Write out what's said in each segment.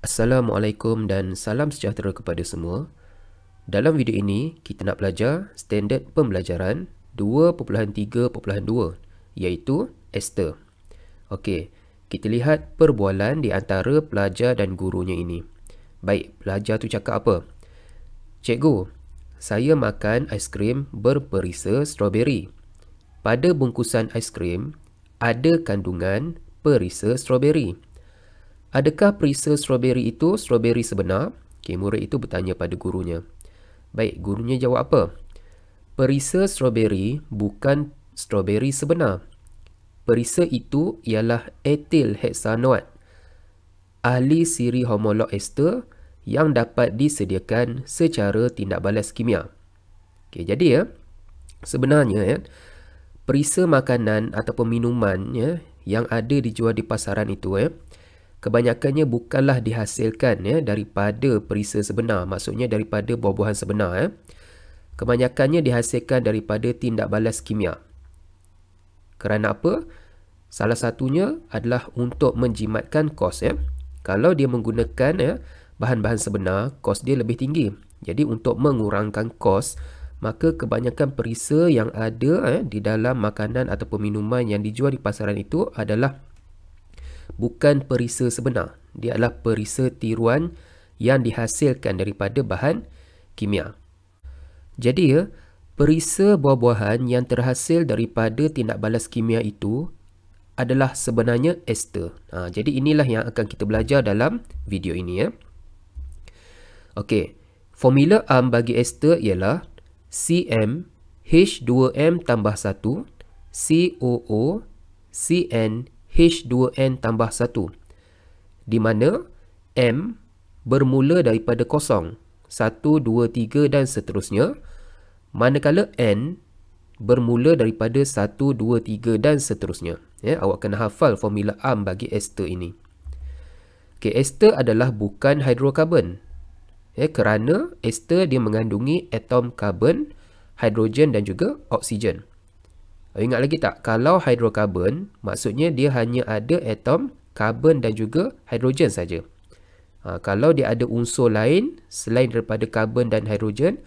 Assalamualaikum dan salam sejahtera kepada semua. Dalam video ini, kita nak belajar standard pembelajaran 2.3.2 iaitu Ester. Okey, kita lihat perbualan di antara pelajar dan gurunya ini. Baik, pelajar tu cakap apa? Cikgu, saya makan aiskrim berperisa strawberry. Pada bungkusan aiskrim, ada kandungan perisa strawberry. Adakah perisa strawberry itu strawberry sebenar? Okay, murid itu bertanya pada gurunya. Baik, gurunya jawab apa? Perisa strawberry bukan strawberry sebenar. Perisa itu ialah etil heksanoat, ahli siri homolog ester yang dapat disediakan secara tindak balas kimia. Okay, jadi ya, sebenarnya ya, perisa makanan ataupun minuman ya, yang ada dijual di pasaran itu ya, kebanyakannya bukanlah dihasilkan ya daripada perisa sebenar, maksudnya daripada buah-buahan sebenar ya. Kebanyakannya dihasilkan daripada tindak balas kimia. Kerana apa? Salah satunya adalah untuk menjimatkan kos ya. Kalau dia menggunakan ya bahan-bahan sebenar, kos dia lebih tinggi. Jadi untuk mengurangkan kos, maka kebanyakan perisa yang ada di dalam makanan ataupun minuman yang dijual di pasaran itu adalah bukan perisa sebenar. Dia adalah perisa tiruan yang dihasilkan daripada bahan kimia. Jadi ya, perisa buah-buahan yang terhasil daripada tindak balas kimia itu adalah sebenarnya ester. Jadi inilah yang akan kita belajar dalam video ini ya. Okey, formula AMM bagi ester ialah CM H2M tambah 1 COO CN H2N tambah 1, di mana M bermula daripada kosong, 1, 2, 3 dan seterusnya, manakala N bermula daripada 1, 2, 3 dan seterusnya. Ya, awak kena hafal formula AMM bagi ester ini. Okay, ester adalah bukan hidrokarbon. Ya, kerana ester dia mengandungi atom karbon, hidrogen dan juga oksigen. Ingat lagi tak? Kalau hidrokarbon, maksudnya dia hanya ada atom karbon dan juga hidrogen saja. Kalau dia ada unsur lain selain daripada karbon dan hidrogen,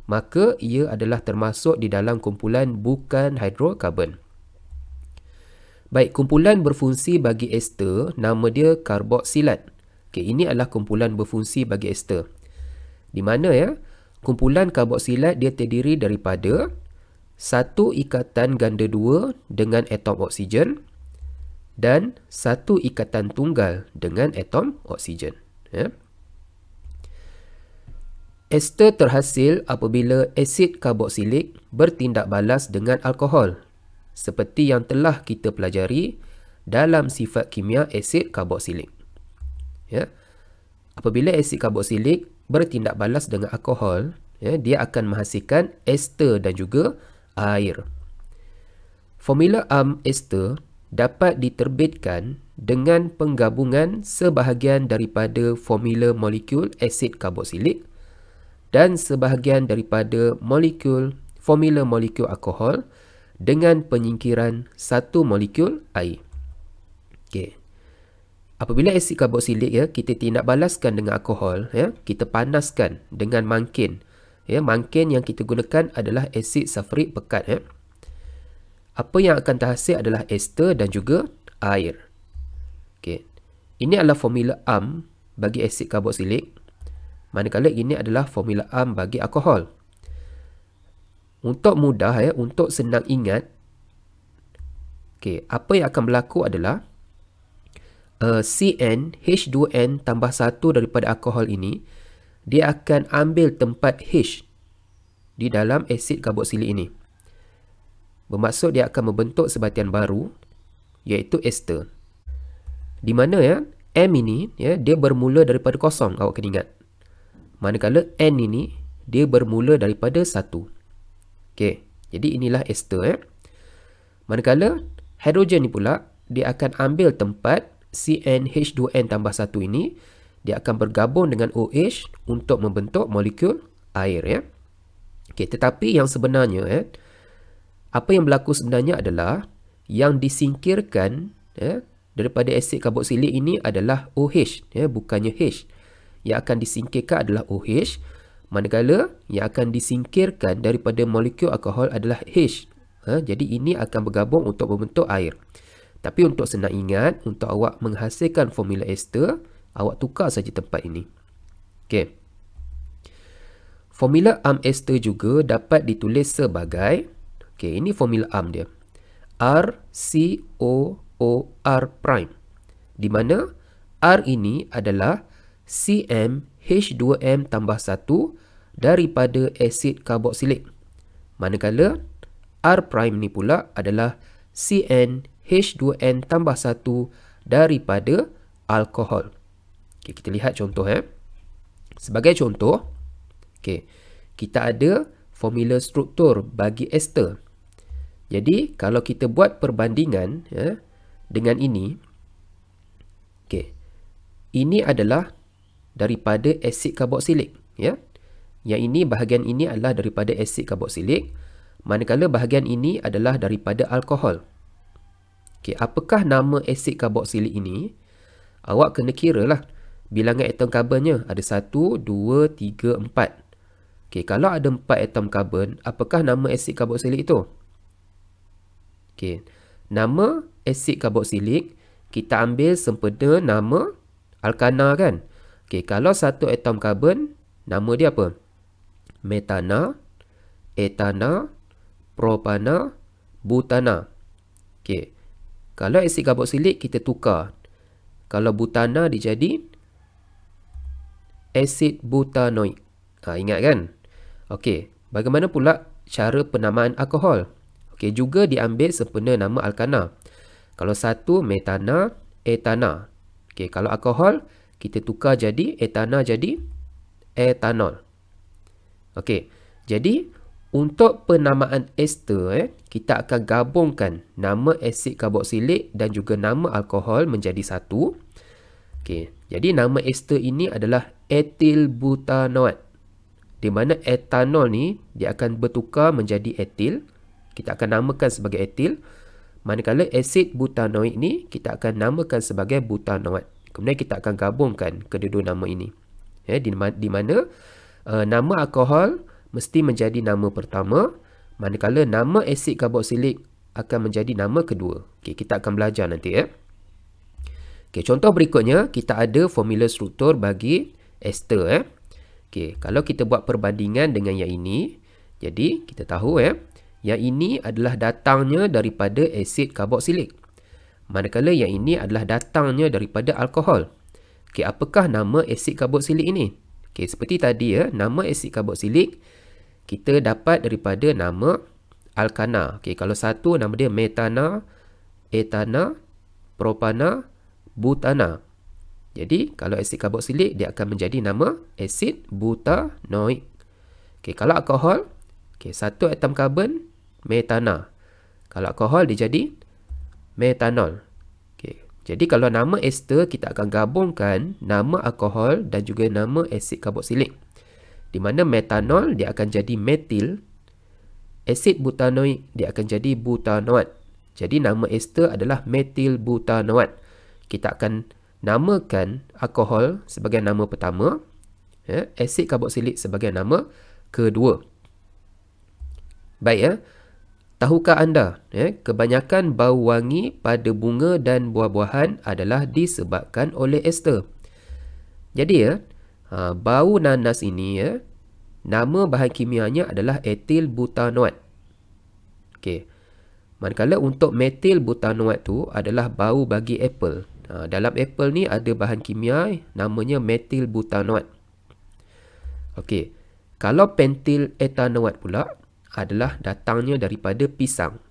maka ia adalah termasuk di dalam kumpulan bukan hidrokarbon. Baik, kumpulan berfungsi bagi ester, nama dia karboksilat. Okay, ini adalah kumpulan berfungsi bagi ester. Di mana ya, kumpulan karboksilat dia terdiri daripada satu ikatan ganda 2 dengan atom oksigen dan satu ikatan tunggal dengan atom oksigen. Ya. Ester terhasil apabila asid karboksilik bertindak balas dengan alkohol, seperti yang telah kita pelajari dalam sifat kimia asid karboksilik. Ya. Apabila asid karboksilik bertindak balas dengan alkohol, ya, dia akan menghasilkan ester dan juga air. Formula AMM ester dapat diterbitkan dengan penggabungan sebahagian daripada formula molekul asid karboksilik dan sebahagian daripada formula molekul alkohol dengan penyingkiran satu molekul air. Okey. Apabila asid karboksilik ya, kita tindak balaskan dengan alkohol ya, kita panaskan dengan mangkin. Ya, mangkin yang kita gunakan adalah asid sulfurik pekat ya. Apa yang akan terhasil adalah ester dan juga air. Okey. Ini adalah formula AMM bagi asid karboksilik, manakala ini adalah formula AMM bagi alkohol. Untuk mudah ya, untuk senang ingat, okey, apa yang akan berlaku adalah CN H2N tambah 1 daripada alkohol ini, dia akan ambil tempat H di dalam asid karboksilik ini. Bermaksud dia akan membentuk sebatian baru, iaitu ester. Di mana ya, M ini ya, dia bermula daripada kosong, awak kena ingat. Manakala N ini, dia bermula daripada 1. Okey, jadi inilah ester ya. Manakala hidrogen ni pula, dia akan ambil tempat CnH2n tambah 1 ini, dia akan bergabung dengan OH untuk membentuk molekul air ya. Okey, tetapi yang sebenarnya apa yang berlaku sebenarnya adalah yang disingkirkan daripada asid karboksilik ini adalah OH, ya, bukannya H. Yang akan disingkirkan adalah OH, manakala yang akan disingkirkan daripada molekul alkohol adalah H. Jadi ini akan bergabung untuk membentuk air. Tapi untuk senang ingat, untuk awak menghasilkan formula ester, awak tukar saja tempat ini. Okey. Formula AMP ester juga dapat ditulis sebagai, okey, ini formula AMP dia. RCOOR prime. Di mana R ini adalah CmH2m tambah 1 daripada asid karboksilik. Manakala R prime ni pula adalah CnH2n tambah 1 daripada alkohol. Okay, kita lihat contoh. Sebagai contoh, okay, kita ada formula struktur bagi ester. Jadi, kalau kita buat perbandingan dengan ini, okay, ini adalah daripada asid karboksilik. Ya. Yang ini, bahagian ini adalah daripada asid karboksilik, manakala bahagian ini adalah daripada alkohol. Okay, apakah nama asid karboksilik ini? Awak kena kira lah bilangan atom karbonnya. Ada 1, 2, 3, 4. Okay, kalau ada 4 atom karbon, apakah nama asid karboksilik itu? Okay, nama asid karboksilik kita ambil sempena nama alkana kan? Okay, kalau satu atom karbon, nama dia apa? Metana, etana, propana, butana. Okay, kalau asid karboksilik kita tukar. Kalau butana dia jadi asid butanoik. Ingat kan? Okey, bagaimana pula cara penamaan alkohol? Okey, juga diambil sempena nama alkana. Kalau satu metana, etana. Okey, kalau alkohol kita tukar jadi etana jadi etanol. Okey, jadi untuk penamaan ester kita akan gabungkan nama asid karboksilik dan juga nama alkohol menjadi satu. Okey, jadi nama ester ini adalah etil butanoat. Di mana etanol ni dia akan bertukar menjadi etil. Kita akan namakan sebagai etil. Manakala asid butanoik ni kita akan namakan sebagai butanoat. Kemudian kita akan gabungkan kedua-dua nama ini. Di mana nama alkohol mesti menjadi nama pertama, manakala nama asid karboksilik akan menjadi nama kedua. Okey, kita akan belajar nanti. Okey, contoh berikutnya kita ada formula struktur bagi ester. Okey, kalau kita buat perbandingan dengan yang ini, jadi kita tahu yang ini adalah datangnya daripada asid karboksilik. Manakala yang ini adalah datangnya daripada alkohol. Okey, apakah nama asid karboksilik ini? Okey, seperti tadi nama asid karboksilik kita dapat daripada nama alkana. Okey, kalau satu nama dia metana, etana, propana, butana. Jadi, kalau asid karboksilik dia akan menjadi nama asid butanoik. Okey, kalau alkohol, okey, satu atom karbon metana. Kalau alkohol dia jadi metanol. Okey, jadi kalau nama ester kita akan gabungkan nama alkohol dan juga nama asid karboksilik. Di mana metanol dia akan jadi metil, asid butanoik dia akan jadi butanoat. Jadi nama ester adalah metil butanoat. Kita akan namakan alkohol sebagai nama pertama, asid karboksilik sebagai nama kedua. Baik, tahukah anda kebanyakan bau wangi pada bunga dan buah-buahan adalah disebabkan oleh ester. Jadi bau nanas ini nama bahan kimianya adalah etil butanoat. Okey. Manakala untuk metil butanoat tu adalah bau bagi apple. Dalam apple ni ada bahan kimia namanya metil butanoat. Okey. Kalau pentil etanoat pula adalah datangnya daripada pisang.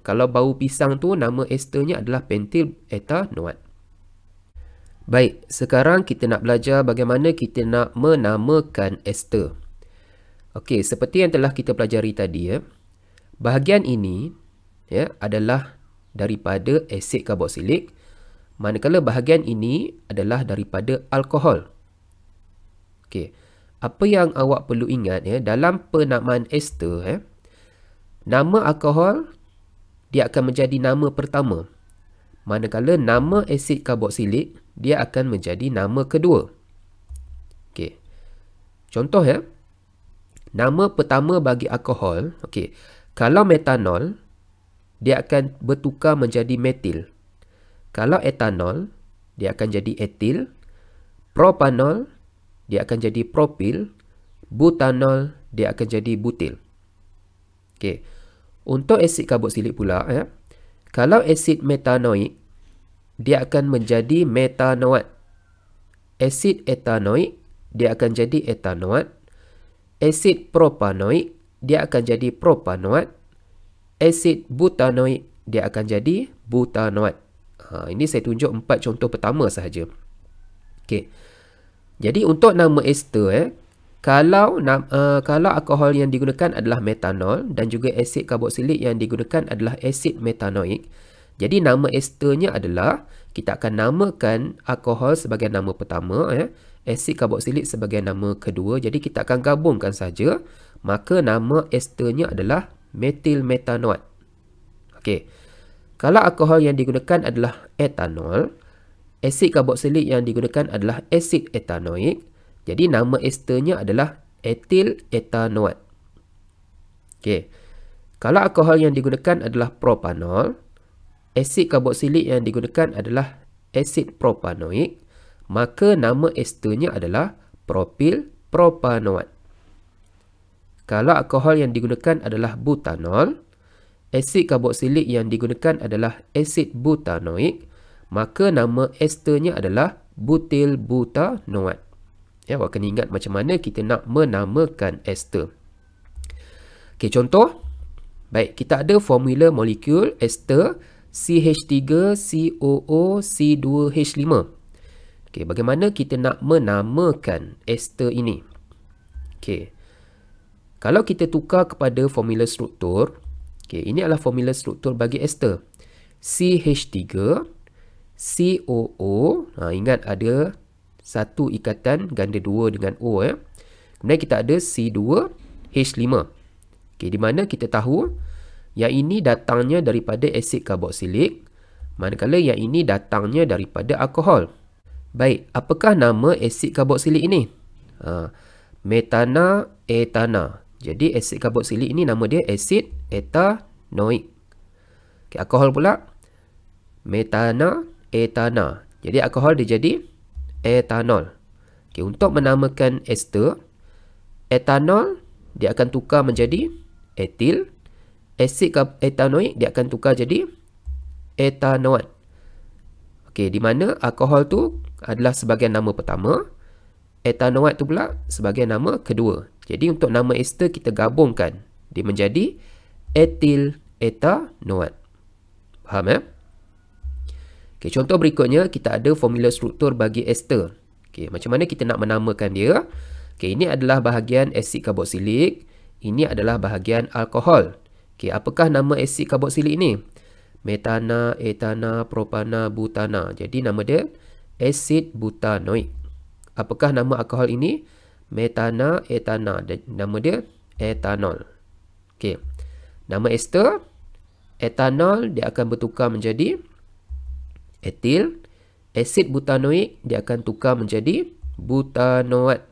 Kalau bau pisang tu nama esternya adalah pentil etanoat. Baik, sekarang kita nak belajar bagaimana kita nak menamakan ester. Okey, seperti yang telah kita pelajari tadi bahagian ini adalah daripada asid karboksilik, manakala bahagian ini adalah daripada alkohol. Okey, apa yang awak perlu ingat dalam penamaan ester, nama alkohol dia akan menjadi nama pertama. manakala nama asid karboksilik dia akan menjadi nama kedua. Okey. Contoh ya. Nama pertama bagi alkohol, okey. Kalau metanol, dia akan bertukar menjadi metil. Kalau etanol, dia akan jadi etil. Propanol, dia akan jadi propil. Butanol, dia akan jadi butil. Okey. Untuk asid karboksilik pula, ya. Kalau asid metanoik, dia akan menjadi metanoat. Asid etanoik, dia akan jadi etanoat. Asid propanoik, dia akan jadi propanoat. Asid butanoik, dia akan jadi butanoat. Ini saya tunjuk 4 contoh pertama sahaja. Okey. Jadi untuk nama ester, kalau alkohol yang digunakan adalah metanol dan juga asid karboksilik yang digunakan adalah asid metanoik, jadi nama esternya adalah, kita akan namakan alkohol sebagai nama pertama, asid karboksilik sebagai nama kedua. Jadi kita akan gabungkan saja, maka nama esternya adalah metil metanoat. Okey. Kalau alkohol yang digunakan adalah etanol, asid karboksilik yang digunakan adalah asid etanoik, jadi nama esternya adalah etil etanoat. Okey. Kalau alkohol yang digunakan adalah propanol, asid karboksilik yang digunakan adalah asid propanoik, maka nama esternya adalah propil propanoat. Kalau alkohol yang digunakan adalah butanol, asid karboksilik yang digunakan adalah asid butanoik, maka nama esternya adalah butil butanoat. Ya, awak kena ingat macam mana kita nak menamakan ester. Okey, contoh. Baik, kita ada formula molekul ester CH3COO C2H5. Okey, bagaimana kita nak menamakan ester ini? Okey. Kalau kita tukar kepada formula struktur, okey, ini adalah formula struktur bagi ester. CH3 COO, ingat ada satu ikatan ganda 2 dengan O. Kemudian kita ada C2H5. Okay, di mana kita tahu yang ini datangnya daripada asid karboksilik, manakala yang ini datangnya daripada alkohol. Baik, apakah nama asid karboksilik ini? Metana etana. Jadi asid karboksilik ini nama dia asid etanoik. Okay, alkohol pula metana etana. Jadi alkohol dia jadi etanol. Okay, untuk menamakan ester, etanol dia akan tukar menjadi etil. Asid etanoik dia akan tukar jadi etanoat. Okey, di mana alkohol tu adalah sebagai nama pertama, etanoat tu pula sebagai nama kedua. Jadi untuk nama ester kita gabungkan, dia menjadi etil etanoat. Faham ya? Okey, contoh berikutnya kita ada formula struktur bagi ester. Okey, macam mana kita nak menamakan dia? Okey, ini adalah bahagian asid karboksilik, ini adalah bahagian alkohol. Okey, apakah nama asid karboksilik ini? Metana, etana, propana, butana. Jadi nama dia asid butanoik. Apakah nama alkohol ini? Metana, etana. Dan nama dia etanol. Okey. Nama ester, etanol dia akan bertukar menjadi etil. Asid butanoik dia akan tukar menjadi butanoat.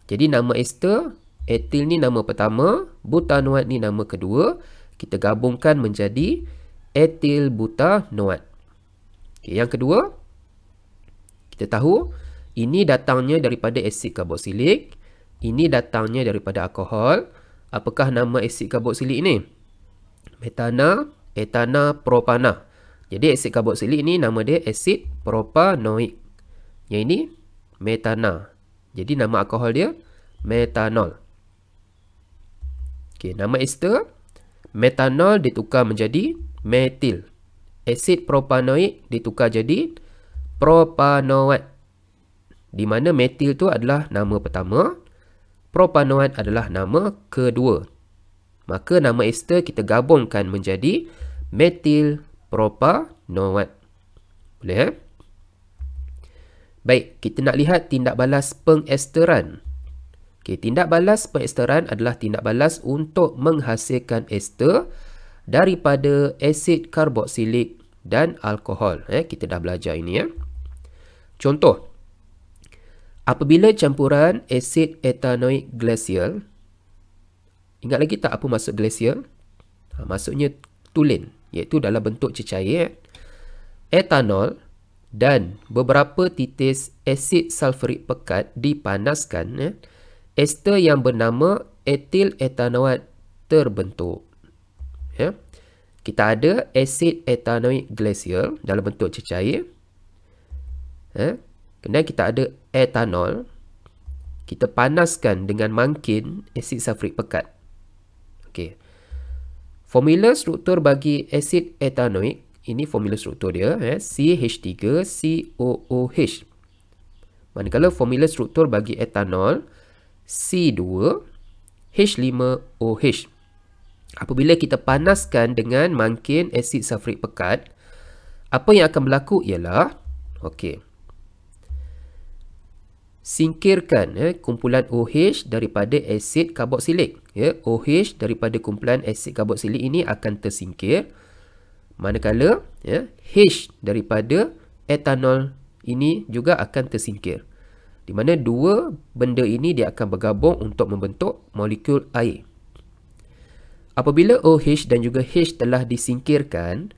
Jadi nama ester, etil ni nama pertama, butanoat ni nama kedua. Kita gabungkan menjadi etil butanoat. Okay, yang kedua, kita tahu ini datangnya daripada asid karboksilik, ini datangnya daripada alkohol. Apakah nama asid karboksilik ini? Metana, etana, propana. Jadi asid karboksilik ini nama dia asid propanoik. Yang ini metana. Jadi nama alkohol dia metanol. Okey, nama ester, metanol ditukar menjadi metil. Asid propanoik ditukar jadi propanoat. Di mana metil tu adalah nama pertama, propanoat adalah nama kedua. Maka nama ester kita gabungkan menjadi metil propanoat. Boleh? Baik, kita nak lihat tindak balas pengesteran. Okey, tindak balas pengesteran adalah tindak balas untuk menghasilkan ester daripada asid karboksilik dan alkohol. Kita dah belajar ini ya. Contoh, apabila campuran asid etanoik glacial, ingat lagi tak apa maksud glacial? Maksudnya tulen, iaitu dalam bentuk cecair, etanol dan beberapa titis asid sulfurik pekat dipanaskan, ester yang bernama etil etanoat terbentuk. Kita ada asid etanoik glacial dalam bentuk cecair. Kemudian kita ada etanol. Kita panaskan dengan mangkin asid sulfurik pekat. Okey. Formula struktur bagi asid etanoik, ini formula struktur dia, CH3COOH. Manakala formula struktur bagi etanol, C2H5OH. Apabila kita panaskan dengan mangkin asid sulfurik pekat, apa yang akan berlaku ialah, singkirkan kumpulan OH daripada asid karboksilik. OH daripada kumpulan asid karboksilik ini akan tersingkir. Manakala H daripada etanol ini juga akan tersingkir. Di mana dua benda ini dia akan bergabung untuk membentuk molekul air. Apabila OH dan juga H telah disingkirkan,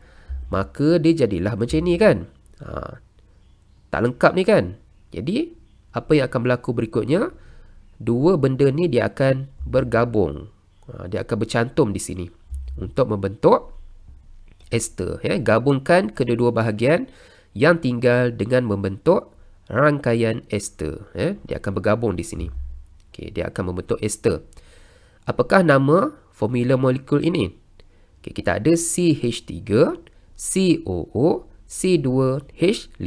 maka dia jadilah macam ni kan. Tak lengkap ni kan. Jadi apa yang akan berlaku berikutnya? Dua benda ni dia akan bergabung. Dia akan bercantum di sini untuk membentuk ester. Gabungkan kedua-dua bahagian yang tinggal dengan membentuk rangkaian ester. Dia akan bergabung di sini. Dia akan membentuk ester. Apakah nama formula molekul ini? Kita ada CH3, COO, C2H5.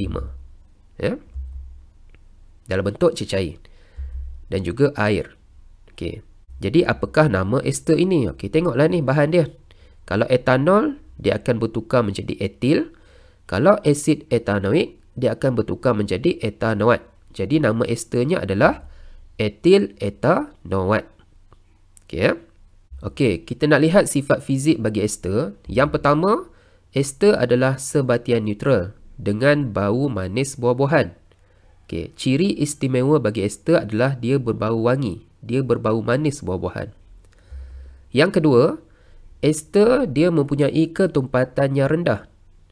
Dalam bentuk cecair dan juga air. Jadi apakah nama ester ini? Tengoklah ni bahan dia. Kalau etanol, dia akan bertukar menjadi etil. Kalau asid etanoik, dia akan bertukar menjadi etanoat. Jadi nama esternya adalah etil etanoat. Kita nak lihat sifat fizik bagi ester. Yang pertama, ester adalah sebatian neutral dengan bau manis buah-buahan. Ciri istimewa bagi ester adalah dia berbau wangi. Dia berbau manis buah-buahan. Yang kedua, ester dia mempunyai ketumpatan yang rendah,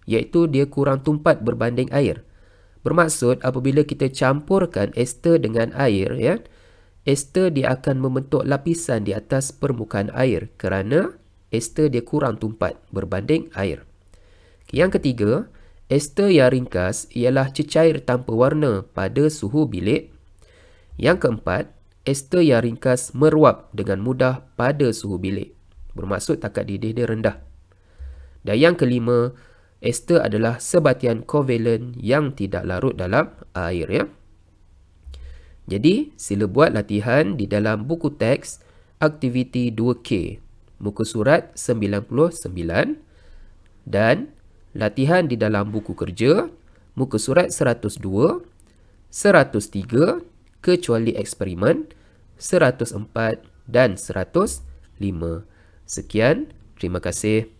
iaitu dia kurang tumpat berbanding air. Bermaksud apabila kita campurkan ester dengan air, ester dia akan membentuk lapisan di atas permukaan air kerana ester dia kurang tumpat berbanding air. Yang ketiga, ester yang ringkas ialah cecair tanpa warna pada suhu bilik. Yang keempat, ester yang ringkas meruap dengan mudah pada suhu bilik. Bermaksud takat didih dia rendah. Dan yang kelima, ester adalah sebatian kovalen yang tidak larut dalam air. Jadi, sila buat latihan di dalam buku teks aktiviti 2K, muka surat 99 dan latihan di dalam buku kerja, muka surat 102, 103, kecuali eksperimen, 104 dan 105. Sekian, terima kasih.